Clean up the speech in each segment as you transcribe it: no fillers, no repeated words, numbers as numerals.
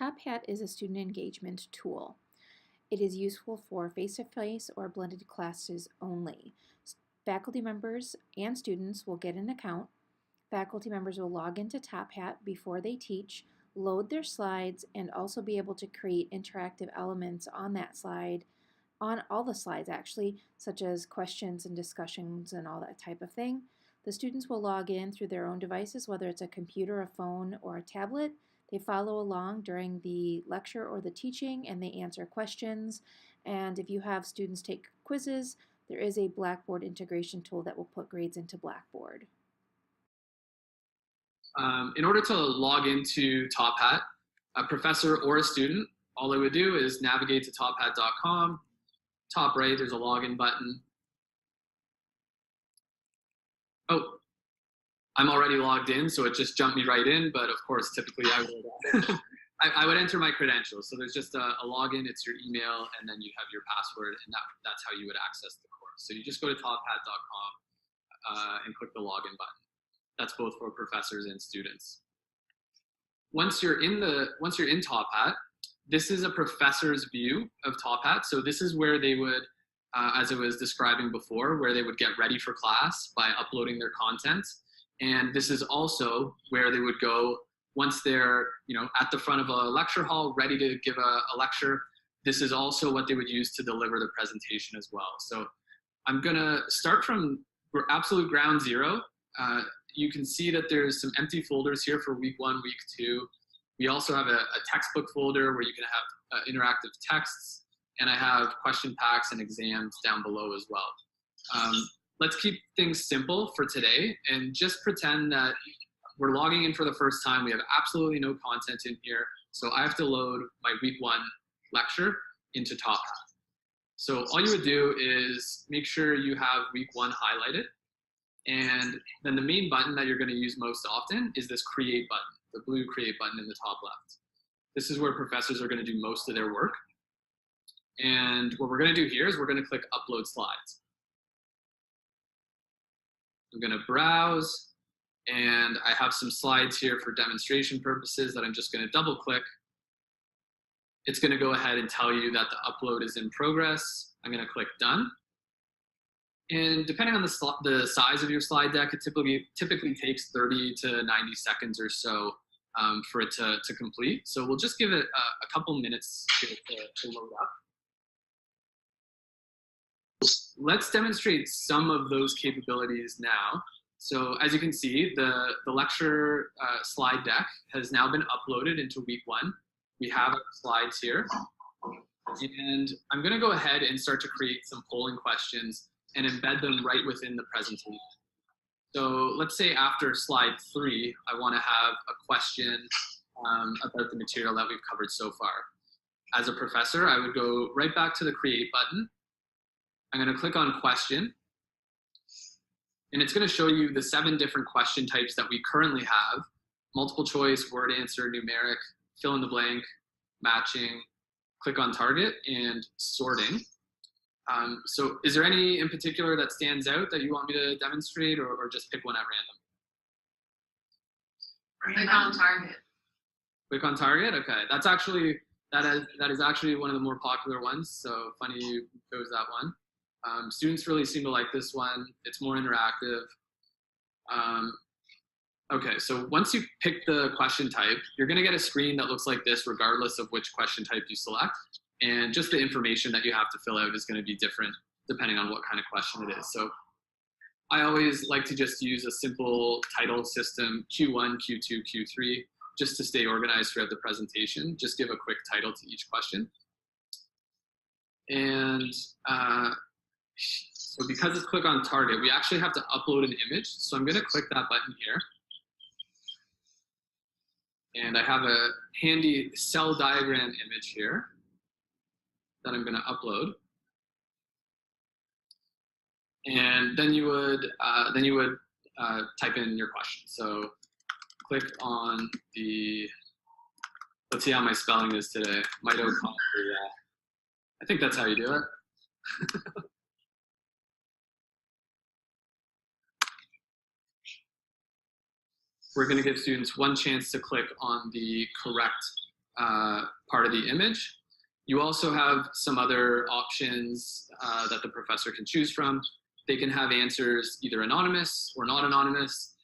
TopHat is a student engagement tool. It is useful for face-to-face or blended classes only. Faculty members and students will get an account. Faculty members will log into TopHat before they teach, load their slides, and also be able to create interactive elements on that slide, on all the slides actually, such as questions and discussions and all that type of thing. The students will log in through their own devices, whether it's a computer, a phone, or a tablet. They follow along during the lecture or the teaching, and they answer questions. And if you have students take quizzes, there is a Blackboard integration tool that will put grades into Blackboard. In order to log into TopHat, a professor or a student, all they would do is navigate to tophat.com. Top right, there's a login button. Oh, I'm already logged in, so it just jumped me right in, but of course, typically I would enter my credentials. So there's just a login, it's your email, and then you have your password, and that's how you would access the course. So you just go to tophat.com and click the login button. That's both for professors and students. Once you're in TopHat, this is a professor's view of TopHat. So this is where they would, as I was describing before, where they would get ready for class by uploading their content. And this is also where they would go once they're at the front of a lecture hall, ready to give a lecture. This is also what they would use to deliver the presentation as well. So I'm gonna start from absolute ground zero. You can see that there's some empty folders here for week 1, week 2. We also have a textbook folder where you can have interactive texts, and I have question packs and exams down below as well. Let's keep things simple for today and just pretend that we're logging in for the first time. We have absolutely no content in here. So I have to load my week 1 lecture into TopHat. So all you would do is make sure you have week 1 highlighted. And then the main button that you're going to use most often is this create button, the blue create button in the top left. This is where professors are going to do most of their work. And what we're going to do here is we're going to click upload slides. I'm going to browse, and I have some slides here for demonstration purposes that I'm just going to double click. It's going to go ahead and tell you that the upload is in progress. I'm going to click done. And depending on the size of your slide deck, it typically takes 30 to 90 seconds or so for it to complete. So we'll just give it a couple minutes to load up. Let's demonstrate some of those capabilities now. So as you can see, the lecture slide deck has now been uploaded into week 1. We have our slides here. And I'm going to go ahead and start to create some polling questions and embed them right within the presentation. So let's say after slide 3, I want to have a question about the material that we've covered so far. As a professor, I would go right back to the create button. I'm going to click on question. And it's going to show you the 7 different question types that we currently have: multiple choice, word answer, numeric, fill in the blank, matching, click on target, and sorting. So is there any in particular that stands out that you want me to demonstrate, or just pick one at random? Click on target. Click on target? Okay, that is actually one of the more popular ones, so funny you chose that one. Students really seem to like this one. It's more interactive. Okay, so once you pick the question type, you're going to get a screen that looks like this regardless of which question type you select. And just the information that you have to fill out is going to be different depending on what kind of question it is. So I always like to just use a simple title system, Q1, Q2, Q3, just to stay organized throughout the presentation. Just give a quick title to each question. And so because it's click on target, we actually have to upload an image. So I'm going to click that button here. And I have a handy cell diagram image here that I'm going to upload. And then you would type in your question. So click on the, let's see how my spelling is today. Mitochondria. I think that's how you do it. We're going to give students one chance to click on the correct part of the image. You also have some other options that the professor can choose from. They can have answers either anonymous or not anonymous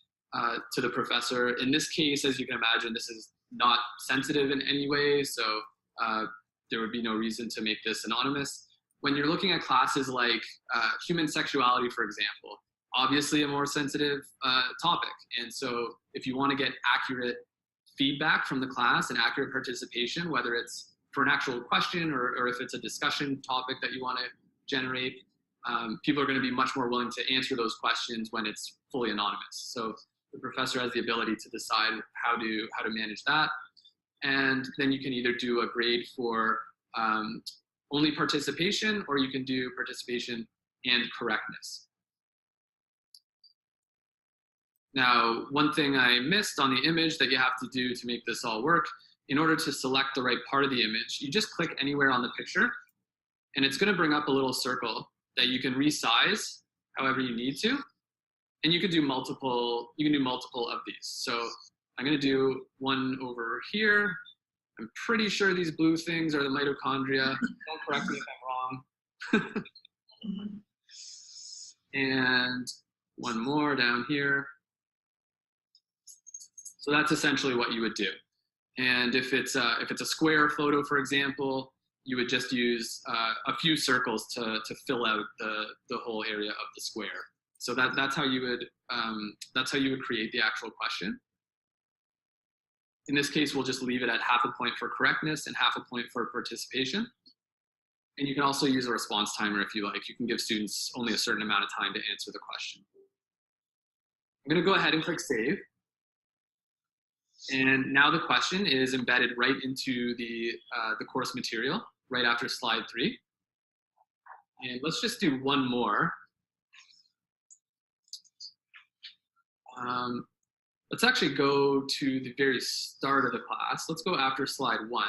to the professor. In this case, as you can imagine, this is not sensitive in any way, so there would be no reason to make this anonymous. When you're looking at classes like human sexuality, for example, obviously a more sensitive topic. And so if you want to get accurate feedback from the class and accurate participation, whether it's for an actual question or if it's a discussion topic that you want to generate, people are going to be much more willing to answer those questions when it's fully anonymous. So the professor has the ability to decide how to manage that. And then you can either do a grade for only participation, or you can do participation and correctness. Now, one thing I missed on the image that you have to do to make this all work, in order to select the right part of the image, you just click anywhere on the picture, and it's going to bring up a little circle that you can resize however you need to, and you can do multiple of these. So I'm going to do one over here. I'm pretty sure these blue things are the mitochondria. Don't correct me if I'm wrong. And one more down here. So that's essentially what you would do. And if it's a square photo, for example, you would just use a few circles to fill out the whole area of the square. So that's how you would create the actual question. In this case, we'll just leave it at half a point for correctness and half a point for participation. And you can also use a response timer if you like. You can give students only a certain amount of time to answer the question. I'm going to go ahead and click save. And now the question is embedded right into the course material, right after slide 3. And let's just do one more. Let's actually go to the very start of the class. Let's go after slide 1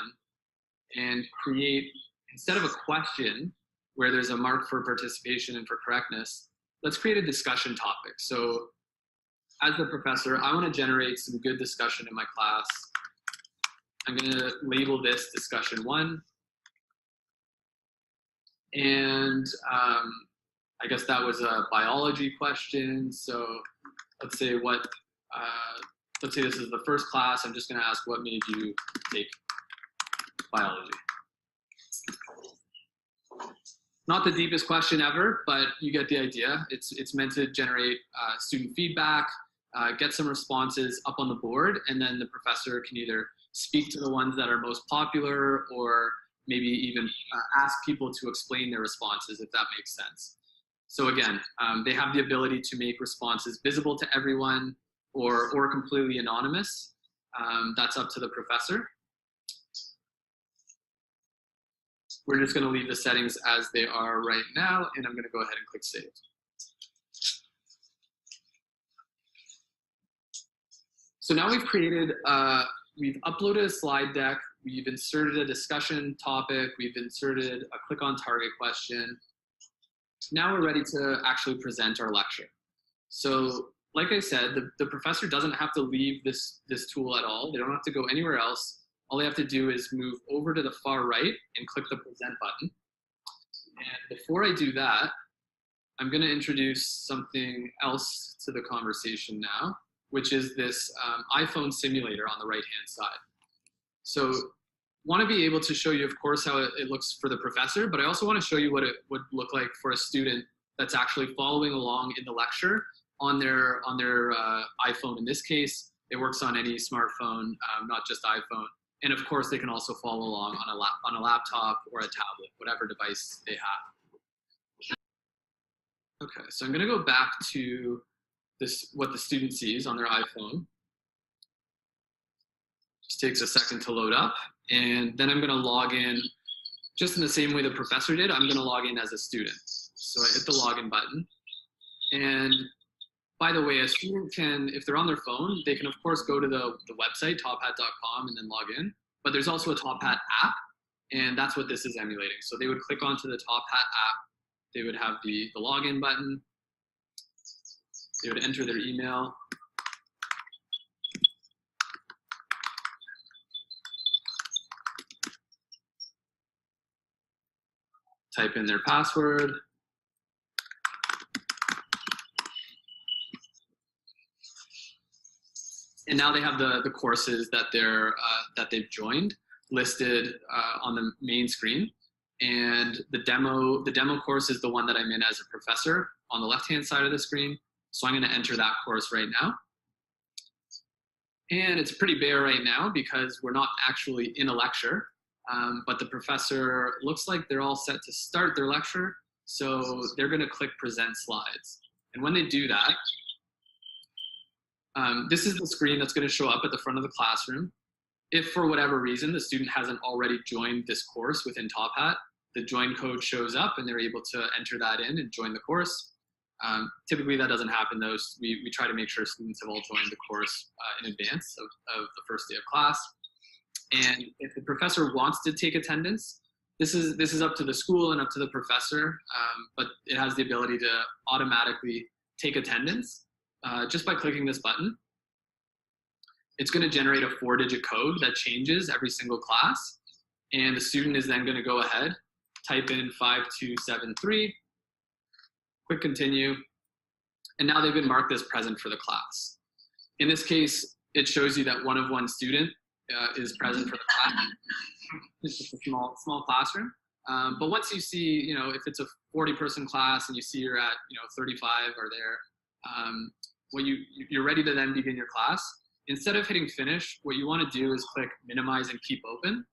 and create, instead of a question where there's a mark for participation and for correctness, let's create a discussion topic. So as the professor, I want to generate some good discussion in my class. I'm going to label this discussion 1. And I guess that was a biology question. So let's say let's say this is the first class. I'm just going to ask, what made you take biology? Not the deepest question ever, but you get the idea. It's meant to generate student feedback, get some responses up on the board, and then the professor can either speak to the ones that are most popular or maybe even ask people to explain their responses, if that makes sense. So again, they have the ability to make responses visible to everyone or completely anonymous. That's up to the professor. We're just going to leave the settings as they are right now, and I'm going to go ahead and click save. So now we've created, we've uploaded a slide deck, we've inserted a discussion topic, we've inserted a click on target question. Now we're ready to actually present our lecture. So like I said, the professor doesn't have to leave this tool at all. They don't have to go anywhere else. All they have to do is move over to the far right and click the present button. And before I do that, I'm going to introduce something else to the conversation now, which is this iPhone simulator on the right-hand side. So want to be able to show you, of course, how it looks for the professor, but I also want to show you what it would look like for a student that's actually following along in the lecture on their iPhone. In this case, it works on any smartphone, not just iPhone. And of course, they can also follow along on a laptop or a tablet, whatever device they have. Okay, so I'm going to go back to what the student sees on their iPhone. Just takes a second to load up. And then I'm going to log in just in the same way the professor did. I'm going to log in as a student. So I hit the login button. And by the way, a student can, if they're on their phone, they can of course go to the website, tophat.com, and then log in. But there's also a TopHat app, and that's what this is emulating. So they would click onto the TopHat app. They would have the login button. They would enter their email. type in their password. And now they have the courses that they've joined listed on the main screen. And the demo course is the one that I'm in as a professor on the left-hand side of the screen. So I'm going to enter that course right now. And it's pretty bare right now because we're not actually in a lecture, but the professor looks like they're all set to start their lecture. So they're going to click present slides. And when they do that, this is the screen that's going to show up at the front of the classroom. If for whatever reason the student hasn't already joined this course within TopHat, the join code shows up and they're able to enter that in and join the course. Typically that doesn't happen though. We try to make sure students have all joined the course in advance of the first day of class. And if the professor wants to take attendance, this is up to the school and up to the professor, but it has the ability to automatically take attendance just by clicking this button. It's going to generate a 4-digit code that changes every single class. And the student is then going to go ahead, type in 5273, click continue, and now they've been marked as present for the class. In this case, it shows you that one student is present for the class. It's just a small classroom. But once you see, if it's a 40-person class and you see you're at, 35 or there, when you're ready to then begin your class, instead of hitting finish, what you want to do is click minimize and keep open.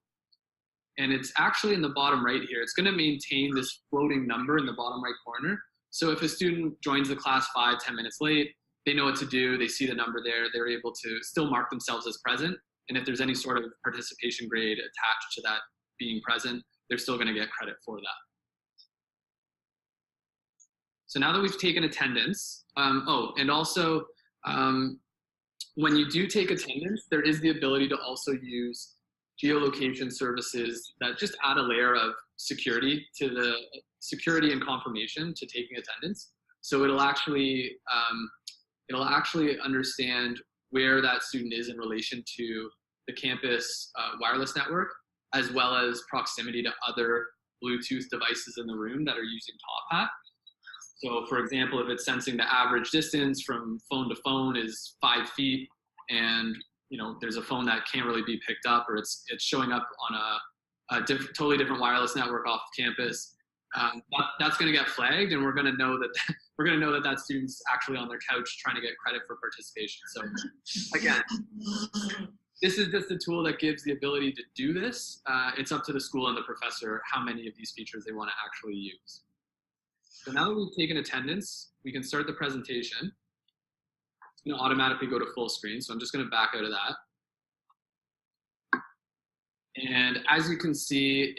And it's actually in the bottom right here. It's going to maintain this floating number in the bottom right corner. So if a student joins the class 5-10 minutes late, they know what to do. They see the number there. They're able to still mark themselves as present. And if there's any sort of participation grade attached to that being present, they're still going to get credit for that. So now that we've taken attendance, and also when you do take attendance, there is the ability to also use geolocation services that just add a layer of security to the security and confirmation to taking attendance. So it'll actually understand where that student is in relation to the campus wireless network, as well as proximity to other Bluetooth devices in the room that are using TopHat. So for example, if it's sensing the average distance from phone to phone is 5 feet, and there's a phone that can't really be picked up, or it's showing up on a totally different wireless network off campus, that's going to get flagged, and we're going to know that that student's actually on their couch trying to get credit for participation. So again, this is just a tool that gives the ability to do this. It's up to the school and the professor how many of these features they want to actually use. So now that we've taken attendance, we can start the presentation. It's going to automatically go to full screen, so I'm just going to back out of that. And as you can see,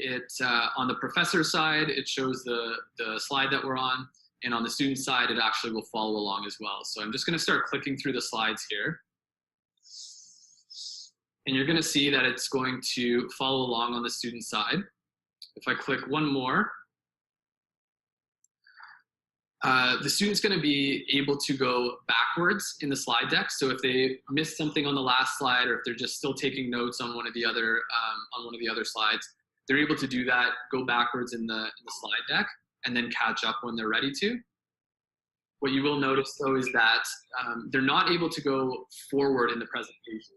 on the professor side, it shows the slide that we're on, and on the student side, it actually will follow along as well. So I'm just going to start clicking through the slides here. And you're going to see that it's going to follow along on the student side. If I click one more, the student's going to be able to go backwards in the slide deck. So if they missed something on the last slide, or if they're just still taking notes on one of the other slides, they're able to do that, go backwards in the slide deck, and then catch up when they're ready to. What you will notice though is that they're not able to go forward in the presentation.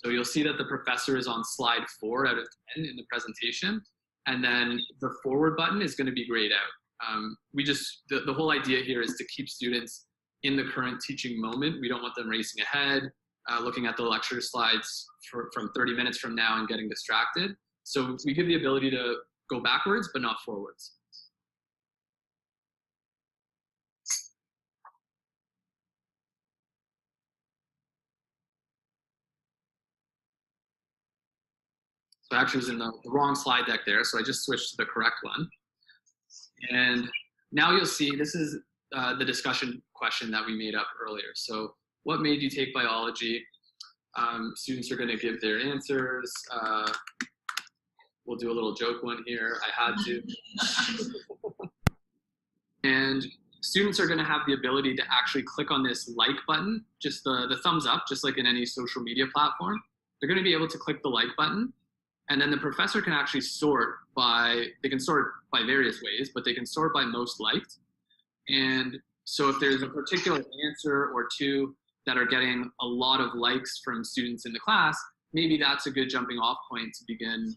So you'll see that the professor is on slide 4 out of 10 in the presentation, and then the forward button is going to be grayed out. The whole idea here is to keep students in the current teaching moment. We don't want them racing ahead, looking at the lecture slides from 30 minutes from now and getting distracted. So we give the ability to go backwards, but not forwards. So I actually was in the wrong slide deck there, so I just switched to the correct one. And now you'll see this is the discussion question that we made up earlier. So what made you take biology? Students are going to give their answers. We'll do a little joke one here. I had to. And students are going to have the ability to actually click on this like button, just the thumbs up, just like in any social media platform. They're going to be able to click the like button. And then the professor can actually they can sort by various ways, but they can sort by most liked. And so if there's a particular answer or two that are getting a lot of likes from students in the class, maybe that's a good jumping off point to begin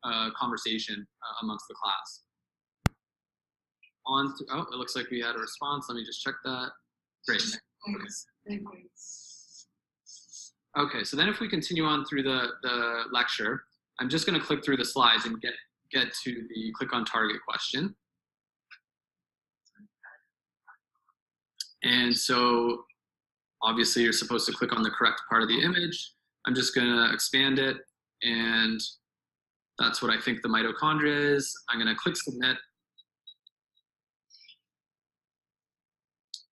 a conversation amongst the class. Oh, it looks like we had a response. Let me just check that. Great. Okay, so then if we continue on through the lecture, I'm just going to click through the slides and get to the click on target question. And so obviously you're supposed to click on the correct part of the image. I'm just going to expand it, and that's what I think the mitochondria is. I'm going to click submit.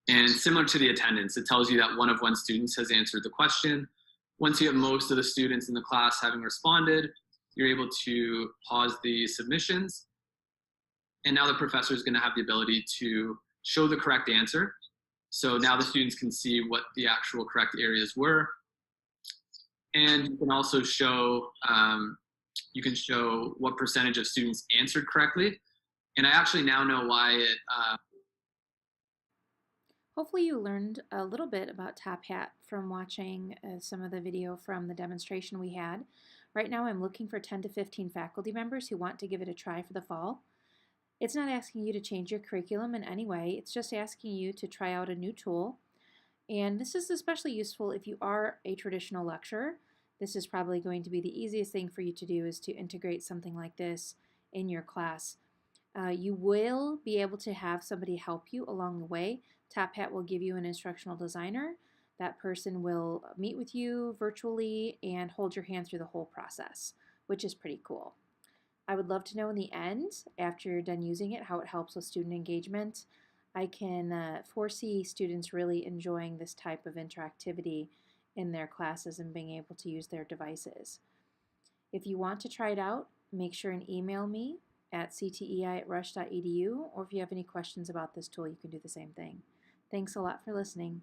And similar to the attendance, it tells you that 1 of 1 students has answered the question. Once you have most of the students in the class having responded, you're able to pause the submissions. And now the professor is going to have the ability to show the correct answer. So now the students can see what the actual correct areas were. And you can also show, what percentage of students answered correctly. And I actually now know why it... Hopefully you learned a little bit about TopHat from watching some of the video from the demonstration we had. Right now I'm looking for 10 to 15 faculty members who want to give it a try for the fall. It's not asking you to change your curriculum in any way, it's just asking you to try out a new tool. And this is especially useful if you are a traditional lecturer. This is probably going to be the easiest thing for you to do, is to integrate something like this in your class. You will be able to have somebody help you along the way. TopHat will give you an instructional designer. That person will meet with you virtually and hold your hand through the whole process, which is pretty cool. I would love to know in the end, after you're done using it, how it helps with student engagement. I can foresee students really enjoying this type of interactivity in their classes and being able to use their devices. If you want to try it out, make sure and email me at ctei@rush.edu, or if you have any questions about this tool, you can do the same thing. Thanks a lot for listening.